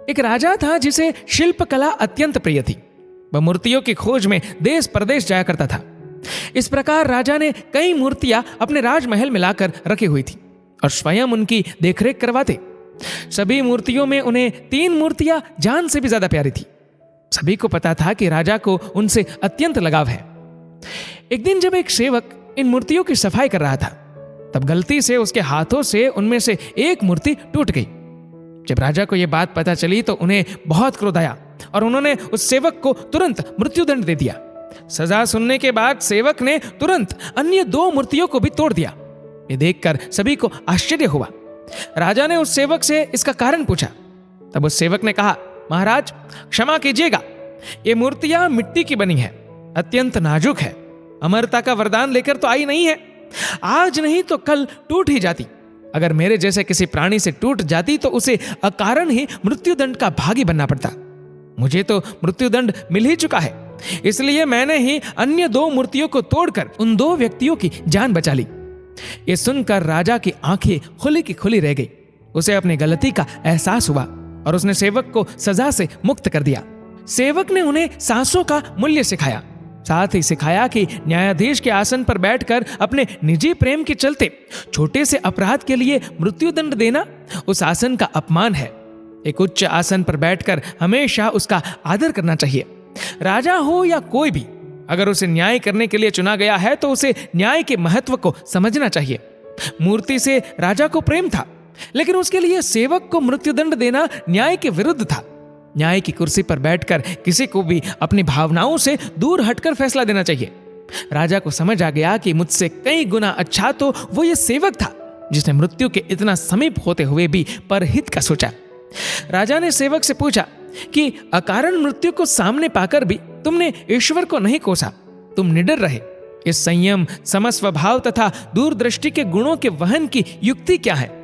एक राजा था जिसे शिल्पकला अत्यंत प्रिय थी। वह मूर्तियों की खोज में देश प्रदेश जाया करता था। इस प्रकार राजा ने कई मूर्तियां अपने राजमहल में लाकर रखी हुई थी और स्वयं उनकी देखरेख करवाते। सभी मूर्तियों में उन्हें 3 मूर्तियां जान से भी ज्यादा प्यारी थी। सभी को पता था कि राजा को उनसे अत्यंत लगाव है। एक दिन जब एक सेवक इन मूर्तियों की सफाई कर रहा था, तब गलती से उसके हाथों से उनमें से एक मूर्ति टूट गई। जब राजा को यह बात पता चली तो उन्हें बहुत क्रोध आया और उन्होंने उस सेवक को तुरंत मृत्युदंड दे दिया। सजा सुनने के बाद सेवक ने तुरंत अन्य 2 मूर्तियों को भी तोड़ दिया। ये देखकर सभी को आश्चर्य हुआ। राजा ने उस सेवक से इसका कारण पूछा। तब उस सेवक ने कहा, महाराज क्षमा कीजिएगा, ये मूर्तियां मिट्टी की बनी है, अत्यंत नाजुक है, अमरता का वरदान लेकर तो आई नहीं है। आज नहीं तो कल टूट ही जाती। अगर मेरे जैसे किसी प्राणी से टूट जाती तो उसे अकारण ही मृत्युदंड का भागी बनना पड़ता। मुझे तो मृत्युदंड मिल ही चुका है, इसलिए मैंने ही अन्य 2 मूर्तियों को तोड़कर उन 2 व्यक्तियों की जान बचा ली। यह सुनकर राजा की आंखें खुली की खुली रह गई। उसे अपनी गलती का एहसास हुआ और उसने सेवक को सजा से मुक्त कर दिया। सेवक ने उन्हें सांसों का मूल्य सिखाया, साथ ही सिखाया कि न्यायाधीश के आसन पर बैठकर अपने निजी प्रेम के चलते छोटे से अपराध के लिए मृत्युदंड देना उस आसन का अपमान है। एक उच्च आसन पर बैठकर हमेशा उसका आदर करना चाहिए। राजा हो या कोई भी, अगर उसे न्याय करने के लिए चुना गया है तो उसे न्याय के महत्व को समझना चाहिए। मूर्ति से राजा को प्रेम था, लेकिन उसके लिए सेवक को मृत्युदंड देना न्याय के विरुद्ध था। न्याय की कुर्सी पर बैठकर किसी को भी अपनी भावनाओं से दूर हटकर फैसला देना चाहिए। राजा को समझ आ गया कि मुझसे कई गुना अच्छा तो वो ये सेवक था जिसने मृत्यु के इतना समीप होते हुए भी परहित का सोचा। राजा ने सेवक से पूछा कि अकारण मृत्यु को सामने पाकर भी तुमने ईश्वर को नहीं कोसा, तुम निडर रहे। इस संयम, समस्वभाव तथा दूरदृष्टि के गुणों के वहन की युक्ति क्या है?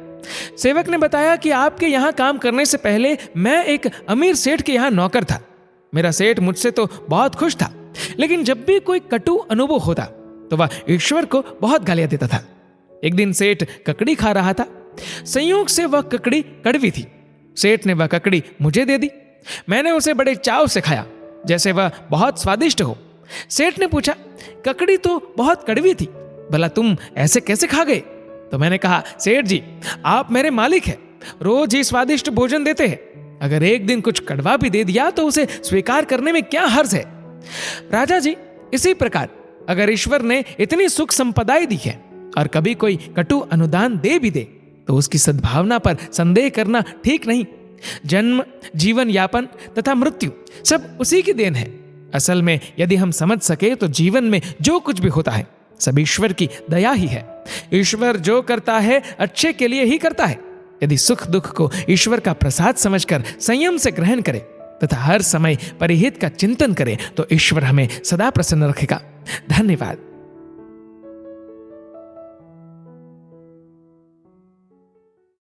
सेवक ने बताया कि आपके यहाँ काम करने से पहले मैं एक अमीर सेठ के यहाँ नौकर था। मेरा सेठ मुझसे तो बहुत खुश था, लेकिन जब भी कोई कटु अनुभव होता तो वह ईश्वर को बहुत गालियां देता था। एक दिन सेठ ककड़ी खा रहा था। संयोग से वह ककड़ी कड़वी थी। सेठ ने वह ककड़ी मुझे दे दी। मैंने उसे बड़े चाव से खाया, जैसे वह बहुत स्वादिष्ट हो। सेठ ने पूछा, ककड़ी तो बहुत कड़वी थी, भला तुम ऐसे कैसे खा गए? तो मैंने कहा, सेठ जी, आप मेरे मालिक हैं, रोज ही स्वादिष्ट भोजन देते हैं। अगर एक दिन कुछ कड़वा भी दे दिया तो उसे स्वीकार करने में क्या हर्ज है? राजा जी, इसी प्रकार अगर ईश्वर ने इतनी सुख संपदाएं दी है और कभी कोई कटु अनुदान दे भी दे तो उसकी सद्भावना पर संदेह करना ठीक नहीं। जन्म, जीवन यापन तथा मृत्यु सब उसी की देन है। असल में यदि हम समझ सके तो जीवन में जो कुछ भी होता है सब ईश्वर की दया ही है। ईश्वर जो करता है अच्छे के लिए ही करता है। यदि सुख दुख को ईश्वर का प्रसाद समझकर संयम से ग्रहण करें तथा हर समय परिहित का चिंतन करें तो ईश्वर हमें सदा प्रसन्न रखेगा। धन्यवाद।